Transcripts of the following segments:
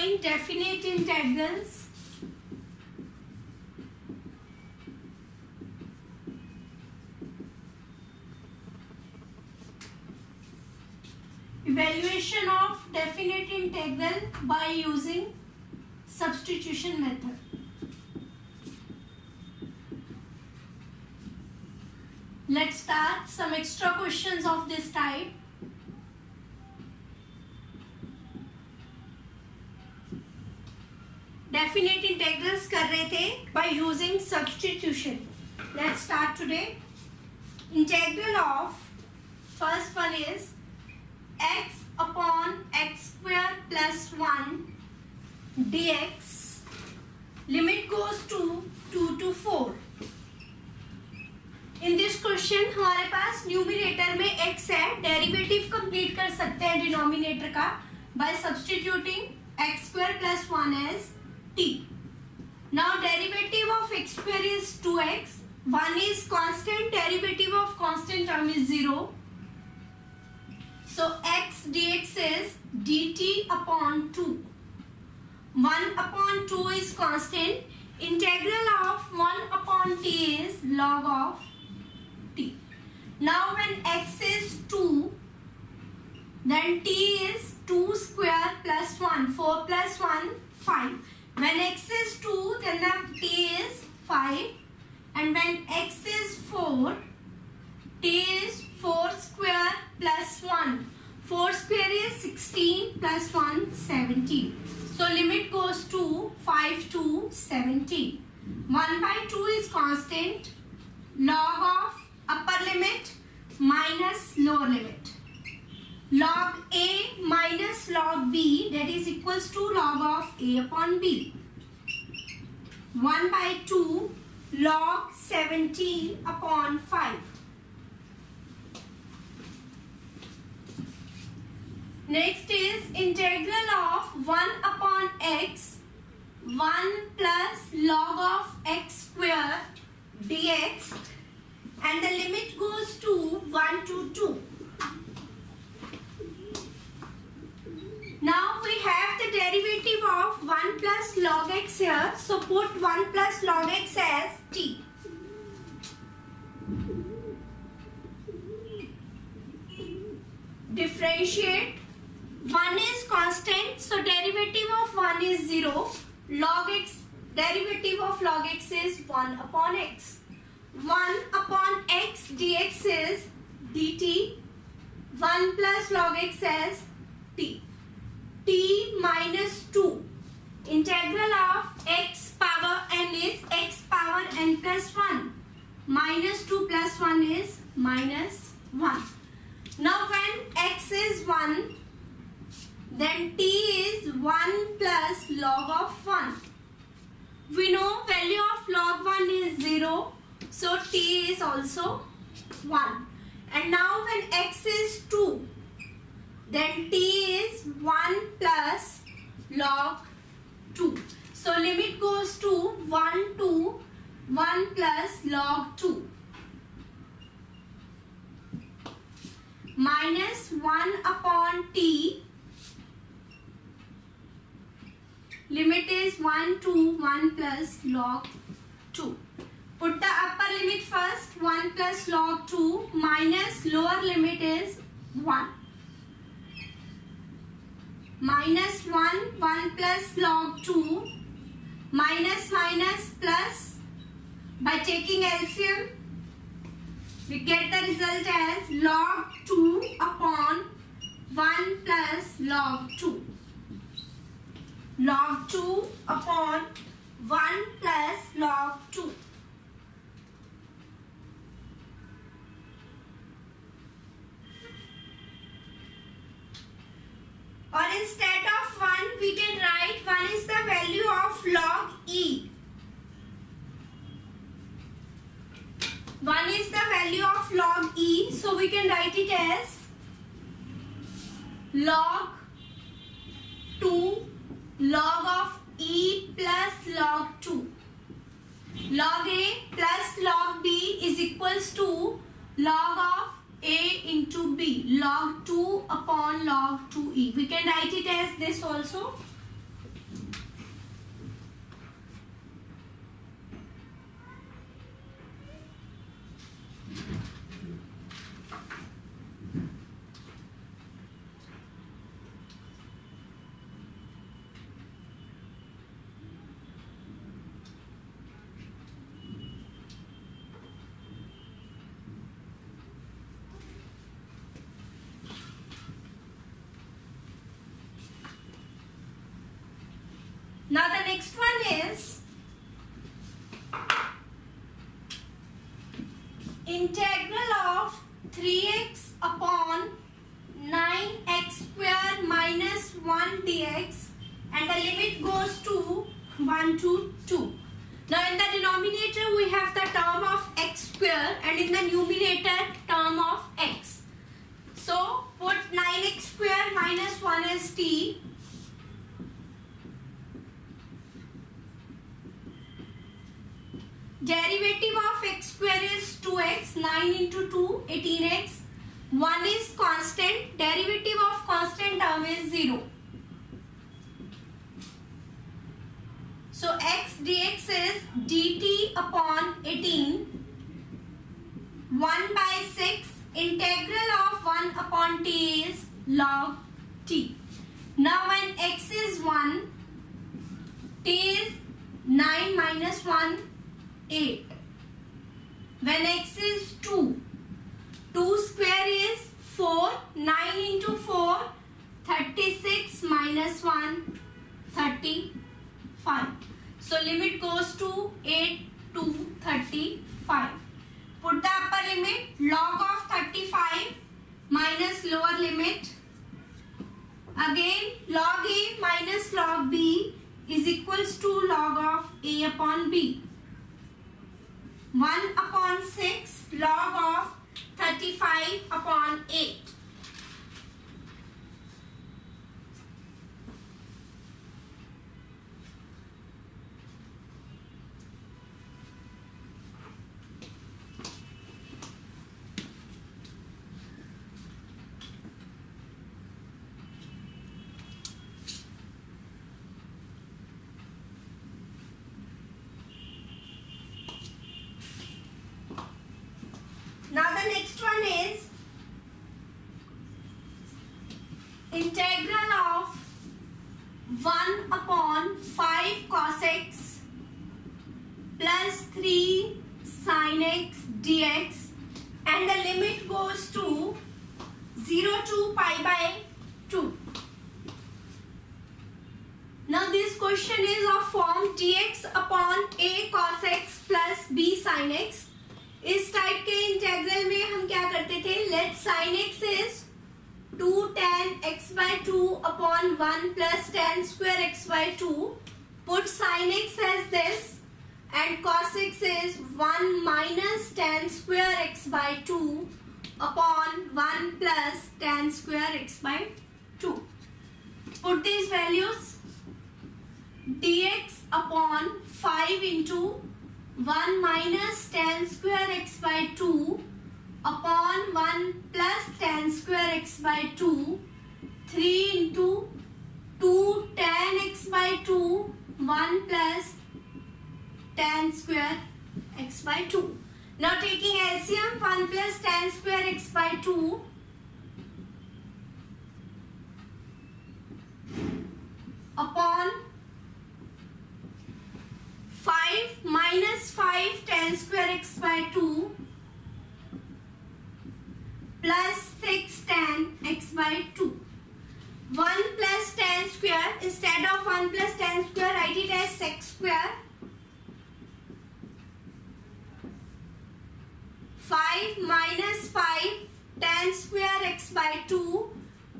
drawing definite integrals. Evaluation of definite integral by using substitution method. Let's start some extra questions of this type. Definite integrals कर रहे थे by using substitution. Let's start today. Integral of first one is x upon x square plus 1 dx. Limit goes to 2 to 4. In this question हमारे पास numerator में x है, derivative complete कर सकते हैं denominator का by substituting x square plus 1 as t. Now derivative of x square is 2x, 1 is constant, derivative of constant term is 0. So x dx is dt upon 2. 1 upon 2 is constant. Integral of 1 upon t is log of t. Now when x is 2, then t is 2 square plus 1. 4 plus 1, 5. When x is 2, then the t is 5. And when x is 4, t is 4 square plus 1. 4 square is 16 plus 1, 17. So limit goes to 5 to 17. 1 by 2 is constant. Log of upper limit minus lower limit. Log a minus log b, that is equals to log of a upon b. 1 by 2 log 17 upon 5. Next is integral of 1 upon x, 1 plus log of x square dx, and the limit goes to 1 to 2. Now we have the derivative of 1 plus log x here, so put 1 plus log x as t. Differentiate. 1 is constant, so derivative of 1 is 0. Log x, derivative of log x is 1 upon x. 1 upon x dx is dt. 1 plus log x as t. T minus 2. Integral of x power n is x power n plus 1. Minus 2 plus 1 is minus 1. Now when x is 1, then t is 1 plus log of 1. We know value of log 1 is 0. So t is also 1. And now when x is 2, then t is 1 plus log 2. So limit goes to 1 to 1 plus log 2. Minus 1 upon t. Limit is 1 to 1 plus log 2. Put the upper limit first, 1 plus log 2 minus lower limit is 1. Minus 1, 1 plus log 2, minus minus plus. By taking LCM, we get the result as log 2 upon 1 plus log 2. Log 2 upon 1 plus log 2. Or instead of 1, we can write 1 is the value of log e. 1 is the value of log e, so we can write it as log 2 log of e plus log 2. Log a plus log b is equals to log of a into b, log 2 upon log 2e. We can write it as this also. integral of 3x upon 9x square minus 1 dx, and the limit goes to 1 to 2. Now in the denominator we have the term of x square and in the numerator term of x. So put 9x square minus 1 as t. Derivative of x square is 2x, 9 into 2, 18x. 1 is constant, derivative of constant term is 0. So x dx is dt upon 18, 1 by 6, integral of 1 upon t is log t. Now when x is 1, t is 9 minus 1, 8. When x is 2, 2 square is 4, 9 into 4, 36 minus 1, 35. So limit goes to 8 to 35. Put the upper limit, log of 35 minus lower limit. Again log a minus log b is equals to log of a upon b. 1 upon 6 log of 35 upon 8. Now the next one is integral of 1 upon 5 cos x plus 3 sin x dx, and the limit goes to 0 to pi by 2. Now this question is of form dx upon a cos x plus b sin x. इस type के integral में हम क्या करते थे, late sin x is 2 tan x by 2 upon 1 plus tan square x by 2. Put sin x as this and cos x is 1 minus tan square x by 2 upon 1 plus tan square x by 2. Put these values, dx upon 5 into 1 minus tan square x by 2 upon 1 plus tan square x by 2, 3 into 2 tan x by 2, 1 plus tan square x by 2. Now taking LCM, 1 plus tan square x by 2 upon 5 minus 5 tan square x by 2 plus 6 tan x by 2. 1 plus tan square, instead of 1 plus tan square write it as sec square. 5 minus 5 tan square x by 2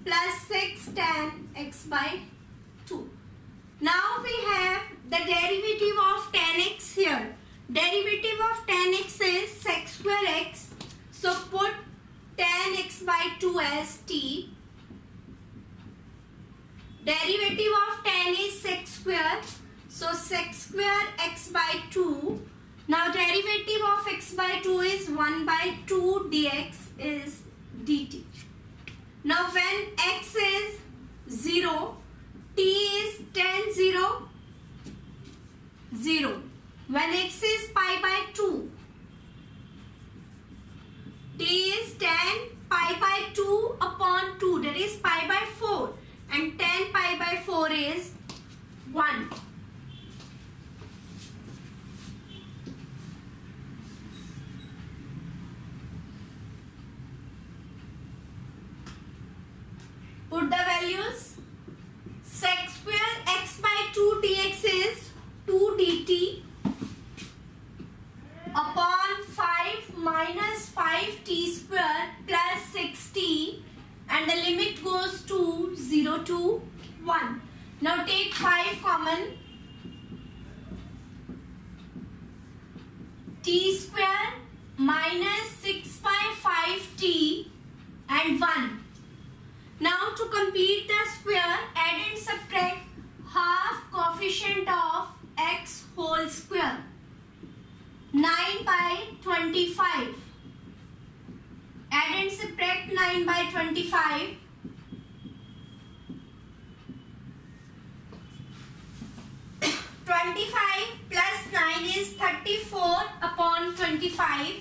plus 6 tan x by 2. Now we have the derivative of tan x here. Derivative of tan x is sec square x. So put tan x by 2 as t. Derivative of tan is sec square. So sec square x by 2. Now derivative of x by 2 is 1 by 2 dx is dt. Now when x is 0, t is tan 0, 0. When x is pi by 2, t is tan pi by 2 upon 2, that is pi by 4, and tan pi by 4 is 1. Put the values. Sec square x by 2 dx is 2 dt upon 1. Now take 5 common. T square minus 6 by 5t and 1. Now to complete the square, add and subtract half coefficient of x whole square. 9 by 25. Add and subtract 9 by 25. Plus 9 is 34 upon 25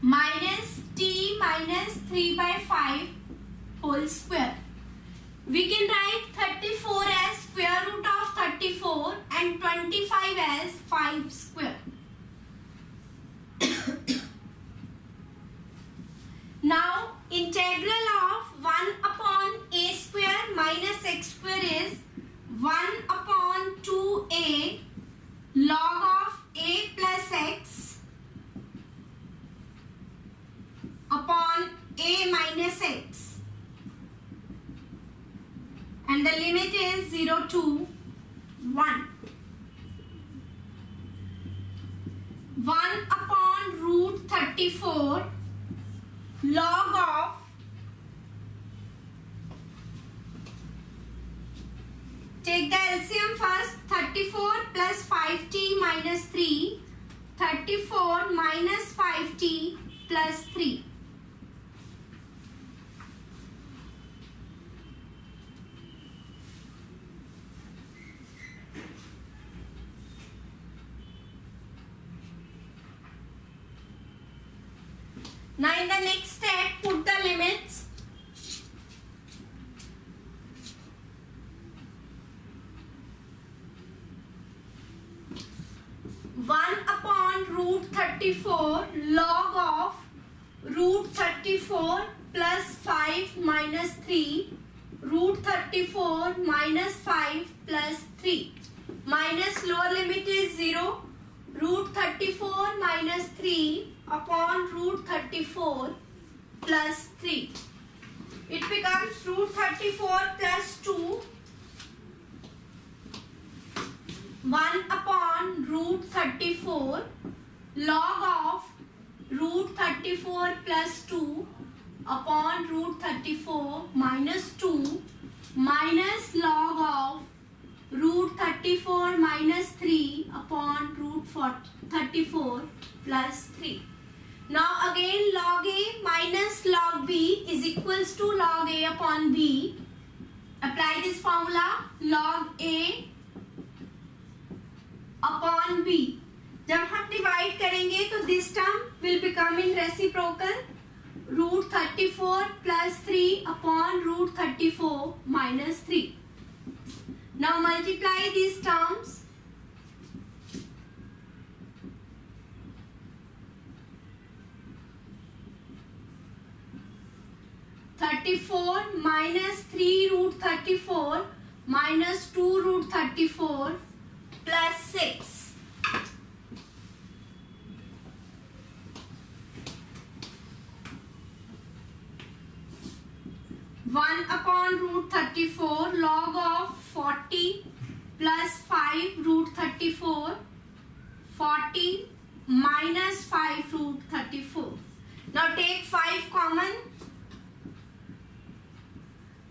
minus t minus 3 by 5 whole square. We can write 34 as square root of 34 and 25 as 5 square. Now integral of 1 upon a square minus x square is 1 upon 2a log of a plus x upon a minus x, and the limit is 0 to 1. 1 upon root 34 log of take the LCM first. 34 plus 5t minus 3. 34 minus 5t plus 3. Now in the next step, put the limits. One upon root 34 log of root 34 plus 5 minus 3 root 34 minus 5 plus 3 minus lower limit is 0 root 34 minus 3 upon root 34 plus 3. It becomes root 34 plus 2 1 upon root 34 log of root 34 plus 2 upon root 34 minus 2 minus log of root 34 minus 3 upon root 34 plus 3. Now again log A minus log B is equals to log A upon B. Apply this formula. Log A upon B. जब हम divide करेंगे तो this term will become in reciprocal root 34 plus 3 upon root 34 minus 3. Now multiply these terms. minus 3 root 34 minus 2 root 34 plus 6. One upon root 34 log of 40 plus 5 root 34 40 minus 5 root 34. Now take 5 common.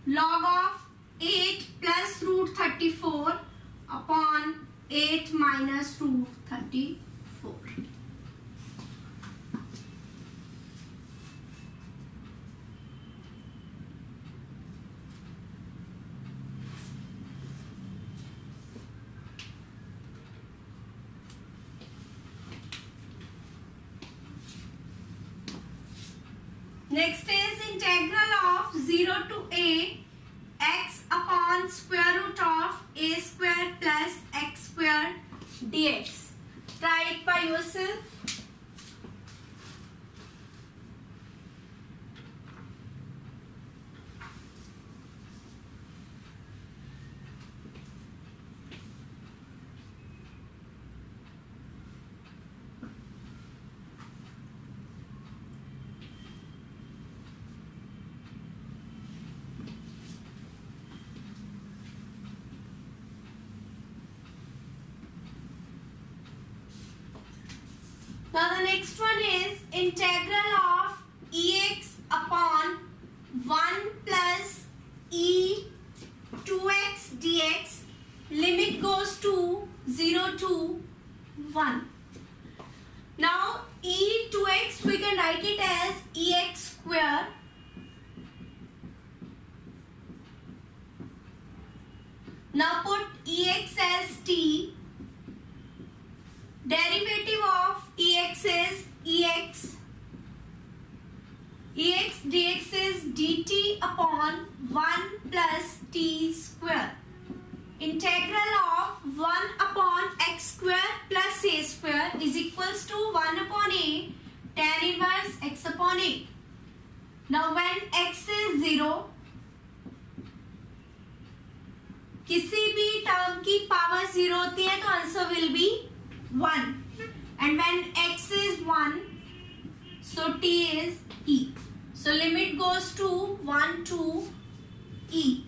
Log of 8 plus root 34 upon 8 minus root 34. Next is integral of 0 to a x upon square root of a square plus x square dx. Try it by yourself. Now the next one is integral of ex upon 1 plus e 2x dx. Limit goes to 0 to 1. Now e 2x we can write it as ex square. Now put ex as t. Derivative of ex is ex. Ex dx is dt upon 1 plus t square. Integral of 1 upon x square plus a square is equals to 1 upon a tan inverse x upon a. Now when x is 0, किसी भी term की power 0 होती है तो answer will be 1. And when x is 1, so t is e. So limit goes to 1 to e.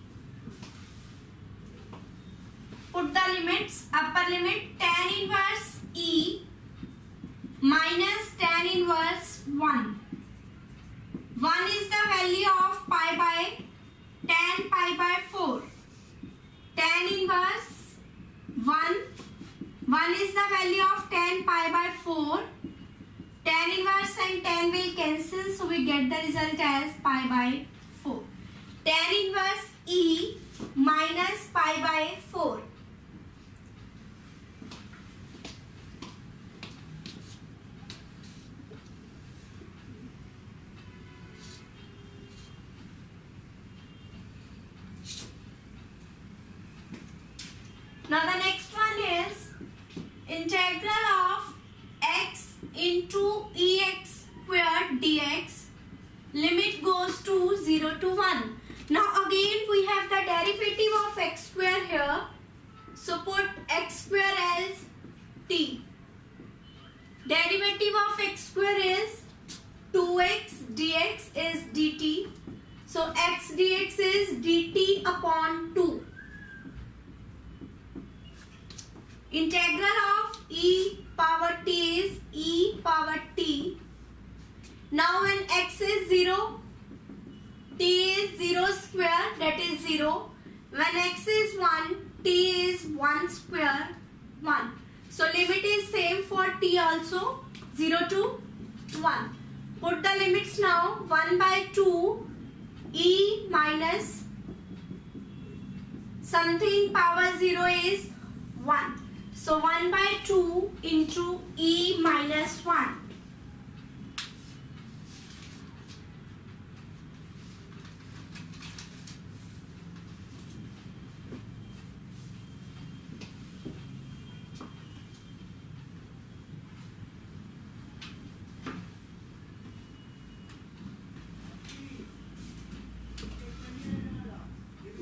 Put the limits. Upper limit tan inverse e minus tan inverse 1. 1 is the value of pi by tan pi by 4. Tan inverse 1. 1 is the value of tan pi by 4. Tan inverse and tan will cancel, so we get the result as pi by 4. Tan inverse e minus pi by 4. Now the next one is integral of x into ex squared dx. Limit goes to 0 to 1. Now again we have the derivative of x square here. So put x square as t. Derivative of x square is 2x dx is dt. So x dx is dt upon 2. Integral of e power t is e power t. Now when x is 0, t is 0 square, that is 0. When x is 1, t is 1 square, 1. So limit is same for t also, 0 to 1. Put the limits now. 1 by 2 e minus something power 0 is 1. So 1 by 2 into e minus 1.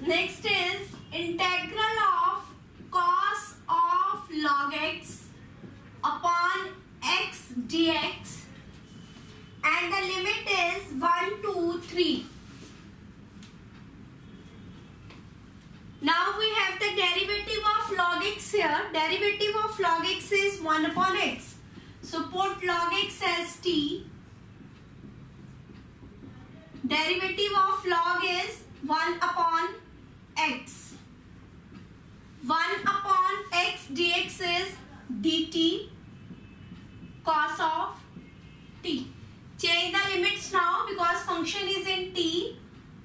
Next is integral of cos of log x upon x dx, and the limit is 1 to 3. Now we have the derivative of log x here. Derivative of log x is 1 upon x. So put log x as t. Derivative of log is 1 upon x. 1 upon x dx is dt cos of t. Change the limits now because function is in t.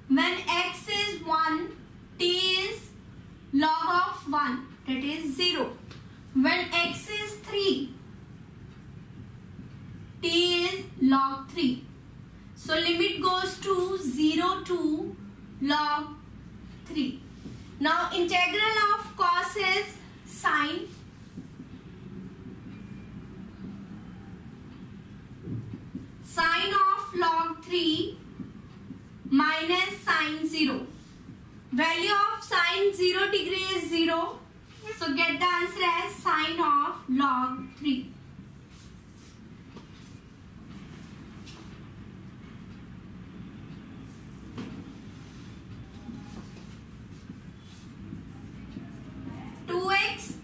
When x is 1, t is log of 1, that is 0. When x is 3, t is log 3. So limit goes to 0 to log 3. Now integral of cos is sine. Sine of log 3 minus sine 0. Value of sine 0 degree is 0. So get the answer as sine of log 3.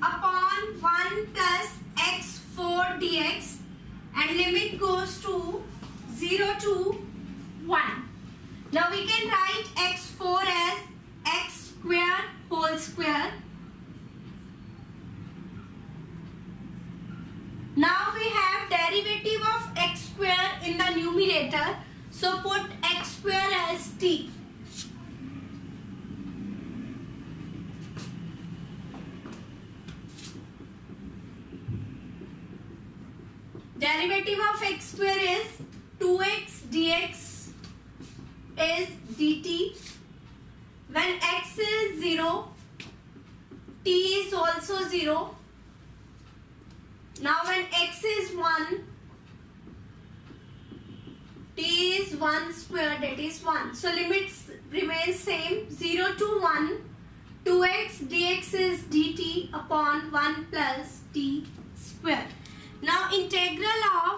Upon 1 plus x4 dx, and and limit goes to 0 to 1. Now we can write x4 as x square whole square. Now we have derivative of x square in the numerator. So put x square as t. Derivative of x square is 2x dx is dt. When x is 0, t is also 0. Now when x is 1, t is 1 square, that is 1. So limits remain same, 0 to 1. 2x dx is dt upon 1 plus t square. Now integral of